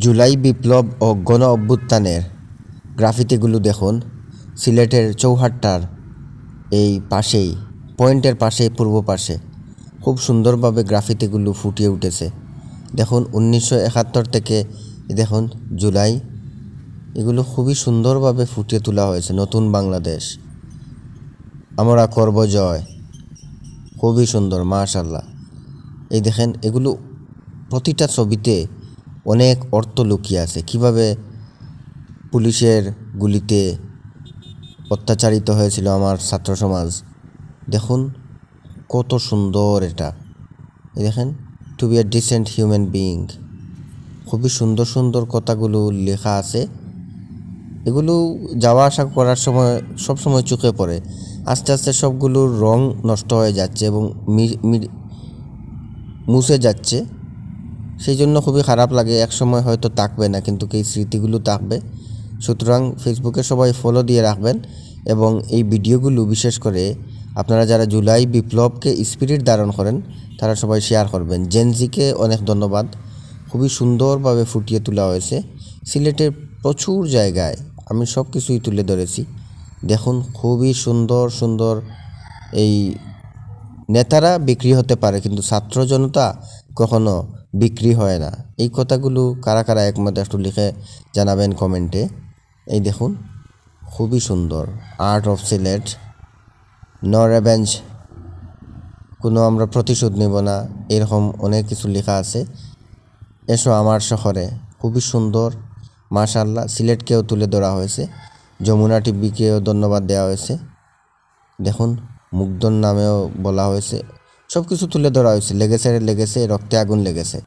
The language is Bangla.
জুলাই বিপ্লব ও গণ অভ্যুত্থানের গ্রাফিতিগুলো দেখুন। সিলেটের চৌহাট্টার এই পাশেই, পয়েন্টের পাশে, পূর্ব পাশে খুব সুন্দরভাবে গ্রাফিতিগুলো ফুটিয়ে উঠেছে। দেখুন 1971 থেকে দেখুন জুলাই, এগুলো খুবই সুন্দরভাবে ফুটিয়ে তোলা হয়েছে। নতুন বাংলাদেশ, আমরা করব জয়, খুবই সুন্দর, মাশাআল্লাহ। এই দেখেন, এগুলো প্রতিটা ছবিতে অনেক অর্থ লুকিয়ে আছে। কিভাবে পুলিশের গুলিতে অত্যাচারিত হয়েছিল আমার ছাত্র সমাজ, দেখুন কত সুন্দর এটা। এই দেখেন, to be a decent human being, খুবই সুন্দর সুন্দর কথাগুলো লেখা আছে। এগুলো যাওয়া আসা করার সময় সব সময় চোখে পড়ে। আস্তে আস্তে সবগুলোর রং নষ্ট হয়ে যাচ্ছে এবং মুছে যাচ্ছে, সেই জন্য খুবই খারাপ লাগে। এক সময় হয়তো থাকবে না, কিন্তু এই স্মৃতিগুলো থাকবে। সুতরাং ফেসবুকে সবাই ফলো দিয়ে রাখবেন এবং এই ভিডিওগুলো বিশেষ করে আপনারা যারা জুলাই বিপ্লবকে স্পিরিট ধারণ করেন তারা সবাই শেয়ার করবেন। জেনজিকে অনেক ধন্যবাদ, খুবই সুন্দরভাবে ফুটিয়ে তোলা হয়েছে। সিলেটের প্রচুর জায়গায় আমি সব কিছুই তুলে ধরেছি। দেখুন খুবই সুন্দর সুন্দর। এই নেতারা বিক্রি হতে পারে, কিন্তু ছাত্র জনতা কখনো বিক্রি হয় না। এই কথাগুলো কারা কারা একমত একটু লিখে জানাবেন কমেন্টে। এই দেখুন খুবই সুন্দর। Art of Sylhet, no revenge, কোনো আমরা প্রতিশোধ নেব না, এরকম অনেক কিছু লেখা আছে। এসো আমার শহরে, খুবই সুন্দর, মাশাআল্লাহ। সিলেটকেও তুলে ধরা হয়েছে, যমুনা টিভিকেও ধন্যবাদ দেওয়া হয়েছে। দেখুন মুগ্ধর নামেও বলা হয়েছে, সব কিছু তুলে ধরা হয়েছে। লেগেছে রক্তে আগুন লেগেছে।